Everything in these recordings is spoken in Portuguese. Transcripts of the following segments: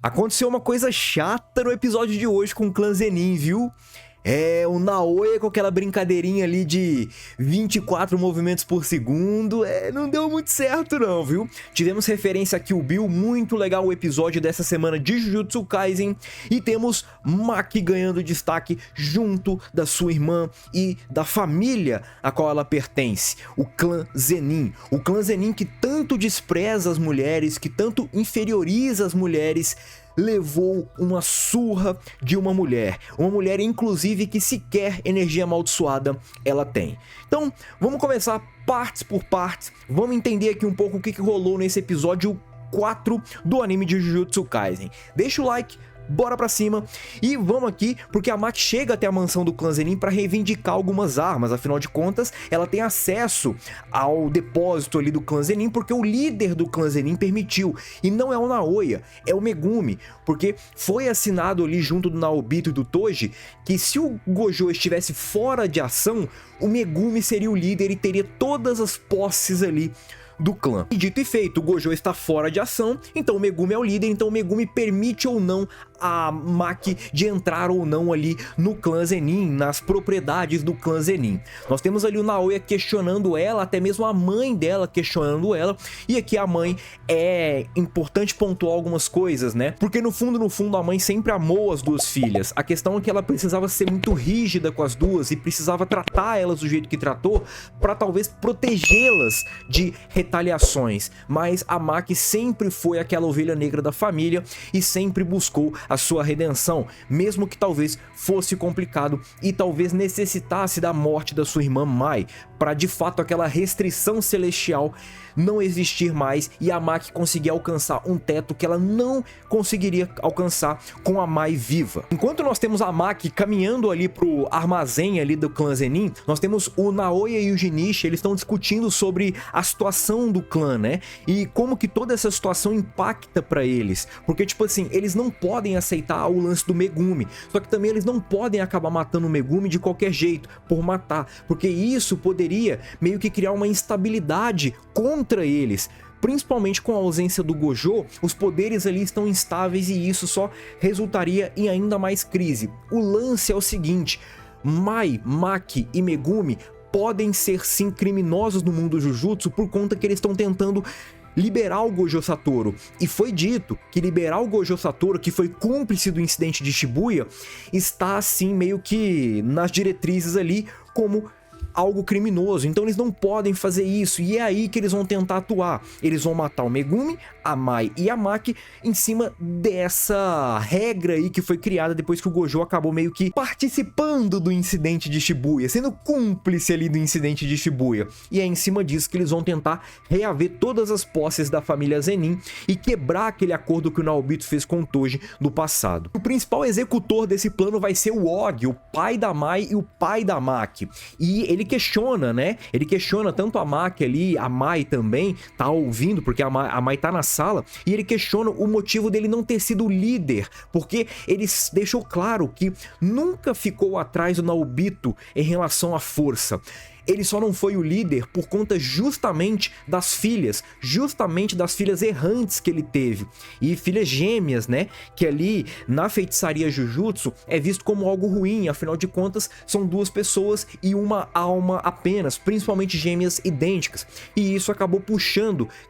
Aconteceu uma coisa chata no episódio de hoje com o clã Zenin, viu? O Naoya com aquela brincadeirinha ali de 24 movimentos por segundo, não deu muito certo não, viu? Tivemos referência a Kill Bill, muito legal o episódio dessa semana de Jujutsu Kaisen, e temos Maki ganhando destaque junto da sua irmã e da família a qual ela pertence, o clã Zenin. O clã Zenin que tanto despreza as mulheres, que tanto inferioriza as mulheres, levou uma surra de uma mulher inclusive que sequer energia amaldiçoada ela tem. Então vamos começar partes por partes, vamos entender aqui um pouco o que rolou nesse episódio 4 do anime de Jujutsu Kaisen. Deixa o like, bora pra cima e vamos aqui porque a Maki chega até a mansão do clã Zenin para reivindicar algumas armas. Afinal de contas, ela tem acesso ao depósito ali do clã Zenin porque o líder do clã Zenin permitiu, e não é o Naoya, é o Megumi, porque foi assinado ali junto do Naobito e do Toji que se o Gojo estivesse fora de ação, o Megumi seria o líder e teria todas as posses ali do clã. E dito e feito, o Gojo está fora de ação, então o Megumi é o líder, então o Megumi permite ou não a Maki de entrar ou não ali no clã Zenin, nas propriedades do clã Zenin. Nós temos ali o Naoya questionando ela, até mesmo a mãe dela questionando ela, e aqui a mãe é importante pontuar algumas coisas, né? Porque no fundo a mãe sempre amou as duas filhas. A questão é que ela precisava ser muito rígida com as duas e precisava tratar elas do jeito que tratou para talvez protegê-las de retaliações, mas a Maki sempre foi aquela ovelha negra da família e sempre buscou a sua redenção, mesmo que talvez fosse complicado e talvez necessitasse da morte da sua irmã Mai, para de fato aquela restrição celestial não existir mais e a Maki conseguir alcançar um teto que ela não conseguiria alcançar com a Mai viva. Enquanto nós temos a Maki caminhando ali pro armazém ali do clã Zenin, nós temos o Naoya e o Jinichi, eles estão discutindo sobre a situação do clã, né? E como que toda essa situação impacta pra eles, porque tipo assim, eles não podem aceitar o lance do Megumi, só que também eles não podem acabar matando o Megumi de qualquer jeito, por matar, porque isso poderia meio que criar uma instabilidade contra eles. Principalmente com a ausência do Gojo, os poderes ali estão instáveis e isso só resultaria em ainda mais crise. O lance é o seguinte: Mai, Maki e Megumi podem ser sim criminosos no mundo Jujutsu por conta que eles estão tentando liberar o Gojo Satoru, e foi dito que liberar o Gojo Satoru, que foi cúmplice do incidente de Shibuya, está assim meio que nas diretrizes ali como algo criminoso, então eles não podem fazer isso, e é aí que eles vão tentar atuar. Eles vão matar o Megumi, a Mai e a Maki em cima dessa regra aí que foi criada depois que o Gojo acabou meio que participando do incidente de Shibuya, sendo cúmplice ali do incidente de Shibuya, e é em cima disso que eles vão tentar reaver todas as posses da família Zenin e quebrar aquele acordo que o Naobito fez com o Toji no passado. O principal executor desse plano vai ser o Og, o pai da Mai e o pai da Maki, e ele questiona, né? Ele questiona tanto a Maki ali, a Mai também tá ouvindo, porque a Mai tá na sala, e ele questiona o motivo dele não ter sido líder, porque ele deixou claro que nunca ficou atrás do Naobito em relação à força. Ele só não foi o líder por conta justamente das filhas errantes que ele teve, e filhas gêmeas, né, que ali na feitiçaria Jujutsu é visto como algo ruim, afinal de contas são duas pessoas e uma alma apenas, principalmente gêmeas idênticas, e isso acabou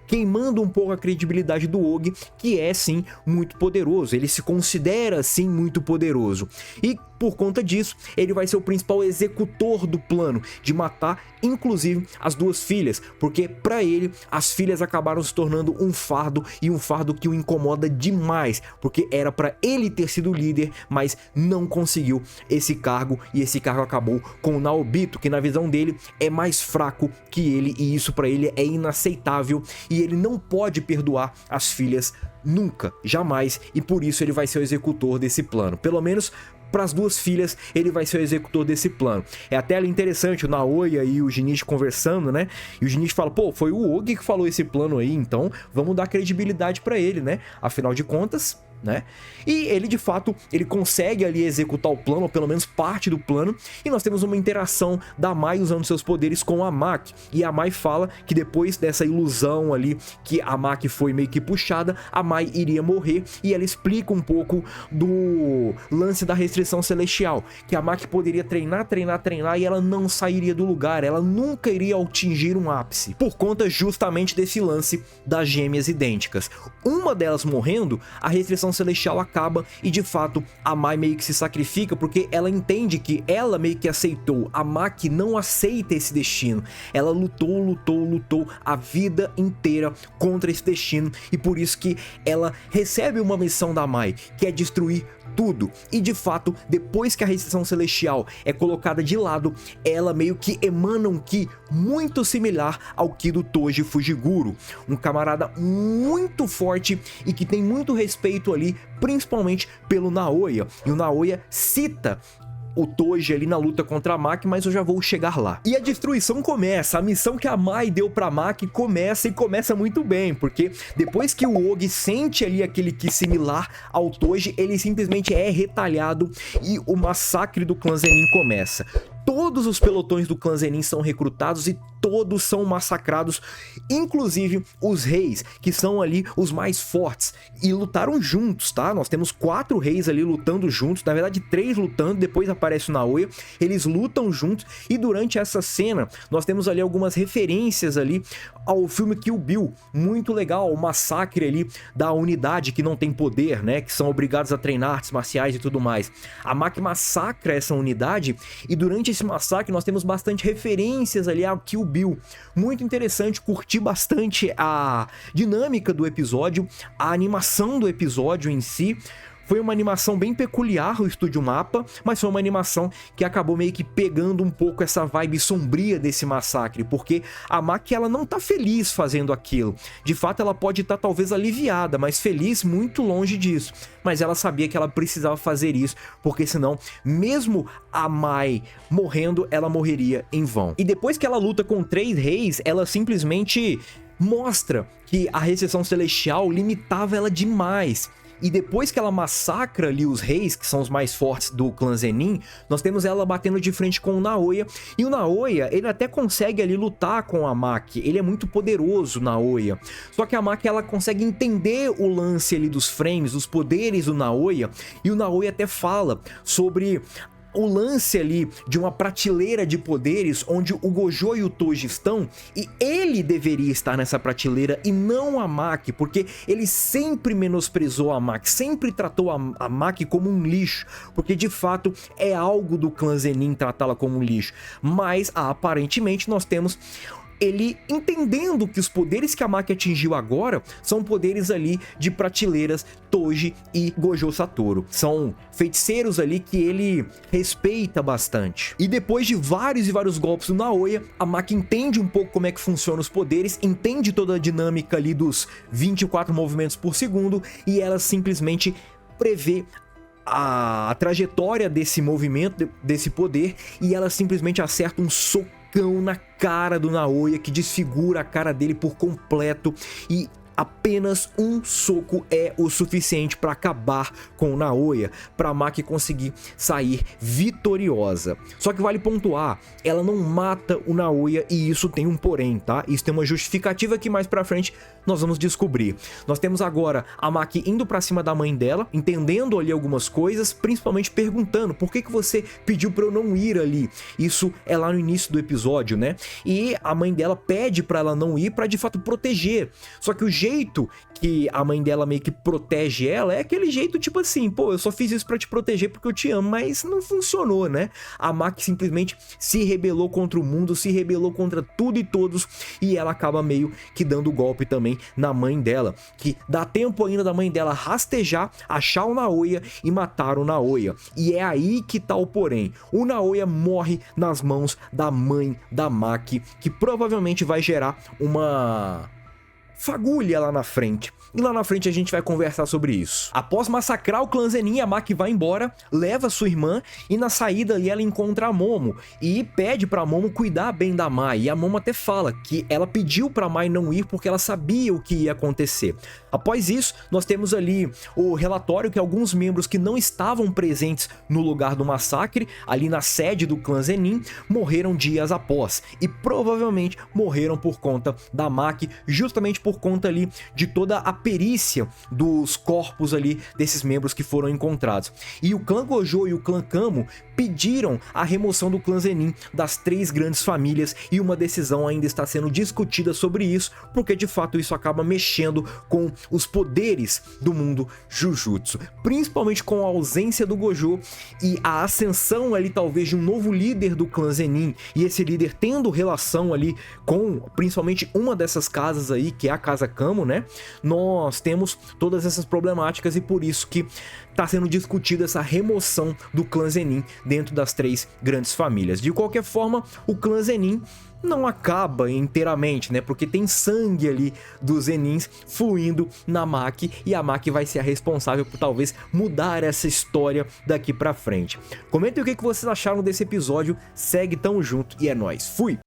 queimando um pouco a credibilidade do Og, que é sim muito poderoso, ele se considera sim muito poderoso, e por conta disso ele vai ser o principal executor do plano de matar inclusive as duas filhas, porque para ele as filhas acabaram se tornando um fardo, e um fardo que o incomoda demais, porque era para ele ter sido líder, mas não conseguiu esse cargo, e esse cargo acabou com o Naobito, que na visão dele é mais fraco que ele, e isso para ele é inaceitável, e ele não pode perdoar as filhas nunca, jamais, e por isso ele vai ser o executor desse plano. Pelo menos para as duas filhas ele vai ser o executor desse plano. É até ali interessante o Naoya e o Jinichi conversando, né? E o Jinichi fala: pô, foi o Og que falou esse plano aí, então vamos dar credibilidade para ele, né? Afinal de contas, né? E ele, de fato, ele consegue ali executar o plano, ou pelo menos parte do plano, e nós temos uma interação da Mai usando seus poderes com a Maki. E a Mai fala que depois dessa ilusão ali, que a Maki foi meio que puxada, a Mai iria morrer, e ela explica um pouco do lance da restrição celestial, que a Maki poderia treinar, e ela não sairia do lugar, ela nunca iria atingir um ápice, por conta justamente desse lance das gêmeas idênticas. Uma delas morrendo, a restrição celestial acaba e de fato a Mai meio que se sacrifica, porque ela entende que ela meio que aceitou, a Maki não aceita esse destino, ela lutou a vida inteira contra esse destino, e por isso que ela recebe uma missão da Mai, que é destruir tudo. E de fato, depois que a restrição celestial é colocada de lado, ela meio que emana um ki muito similar ao ki do Toji Fujiguro, um camarada muito forte e que tem muito respeito ali, principalmente pelo Naoya. E o Naoya cita o Toji ali na luta contra a Maki, mas eu já vou chegar lá. E a destruição começa, a missão que a Mai deu pra Maki começa, e começa muito bem, porque depois que o Ogi sente ali aquele ki similar ao Toji, ele simplesmente é retalhado e o massacre do clã Zenin começa. Todos os pelotões do clã Zenin são recrutados e todos são massacrados, inclusive os reis, que são ali os mais fortes, e lutaram juntos, tá? Nós temos 4 reis ali lutando juntos, na verdade 3 lutando, depois aparece o Naoya, eles lutam juntos, e durante essa cena nós temos ali algumas referências ali ao filme Kill Bill, muito legal, o massacre ali da unidade que não tem poder, né, que são obrigados a treinar artes marciais e tudo mais. A Maki massacra essa unidade, e durante esse massacre nós temos bastante referências ali ao Kill Bill. Muito interessante, curti bastante a dinâmica do episódio, a animação do episódio em si. Foi uma animação bem peculiar, o Estúdio Mapa, mas foi uma animação que acabou meio que pegando um pouco essa vibe sombria desse massacre, porque a Maki, ela não tá feliz fazendo aquilo. De fato, ela pode estar talvez aliviada, mas feliz muito longe disso. Mas ela sabia que ela precisava fazer isso, porque senão, mesmo a Mai morrendo, ela morreria em vão. E depois que ela luta com 3 reis, ela simplesmente mostra que a restrição celestial limitava ela demais. E depois que ela massacra ali os reis, que são os mais fortes do clã Zenin, nós temos ela batendo de frente com o Naoya. E o Naoya, ele até consegue ali lutar com a Maki. Ele é muito poderoso, o Naoya. Só que a Maki, ela consegue entender o lance ali dos frames, os poderes do Naoya. E o Naoya até fala sobre o lance ali de uma prateleira de poderes onde o Gojo e o Toji estão, e ele deveria estar nessa prateleira e não a Maki, porque ele sempre menosprezou a Maki, sempre tratou a Maki como um lixo, porque de fato é algo do clã Zenin tratá-la como um lixo. Mas aparentemente nós temos ele entendendo que os poderes que a Maki atingiu agora são poderes ali de prateleiras Toji e Gojo Satoru. São feiticeiros ali que ele respeita bastante. E depois de vários e vários golpes do Naoya, a Maki entende um pouco como é que funcionam os poderes, entende toda a dinâmica ali dos 24 movimentos por segundo, e ela simplesmente prevê a trajetória desse movimento, desse poder, e ela simplesmente acerta um socão na cara do Naoya, que desfigura a cara dele por completo, e apenas um soco é o suficiente para acabar com o Naoya, para a Maki conseguir sair vitoriosa. Só que vale pontuar, ela não mata o Naoya, e isso tem um porém, tá? Isso tem uma justificativa que mais pra frente nós vamos descobrir. Nós temos agora a Maki indo pra cima da mãe dela, entendendo ali algumas coisas, principalmente perguntando: por que que você pediu pra eu não ir ali? Isso é lá no início do episódio, né? E a mãe dela pede pra ela não ir, pra de fato proteger. Só que o jeito que a mãe dela meio que protege ela é aquele jeito tipo assim: pô, eu só fiz isso pra te proteger porque eu te amo, mas não funcionou, né? A Maki simplesmente se rebelou contra o mundo, se rebelou contra tudo e todos, e ela acaba meio que dando golpe também na mãe dela, que dá tempo ainda da mãe dela rastejar, achar o Naoya e matar o Naoya. E é aí que tá o porém: o Naoya morre nas mãos da mãe da Maki, que provavelmente vai gerar uma fagulha lá na frente. E lá na frente a gente vai conversar sobre isso. Após massacrar o clã Zenin, a Maki vai embora, leva sua irmã e na saída ali ela encontra a Momo e pede pra Momo cuidar bem da Mai. E a Momo até fala que ela pediu pra Mai não ir porque ela sabia o que ia acontecer. Após isso, nós temos ali o relatório que alguns membros que não estavam presentes no lugar do massacre, ali na sede do clã Zenin, morreram dias após. E provavelmente morreram por conta da Maki, justamente por conta ali de toda a perícia dos corpos ali desses membros que foram encontrados. E o clã Gojo e o clã Kamo pediram a remoção do clã Zenin das 3 grandes famílias e uma decisão ainda está sendo discutida sobre isso, porque de fato isso acaba mexendo com os poderes do mundo Jujutsu, principalmente com a ausência do Gojo e a ascensão ali talvez de um novo líder do clã Zenin, e esse líder tendo relação ali com principalmente uma dessas casas aí, que é a casa Kamo, né? Nós temos todas essas problemáticas e por isso que está sendo discutida essa remoção do clã Zenin dentro das 3 grandes famílias. De qualquer forma, o clã Zenin não acaba inteiramente, né? Porque tem sangue ali dos Zenins fluindo na Maki e a Maki vai ser a responsável por talvez mudar essa história daqui pra frente. Comentem o que vocês acharam desse episódio, segue, tamo junto e é nóis, fui!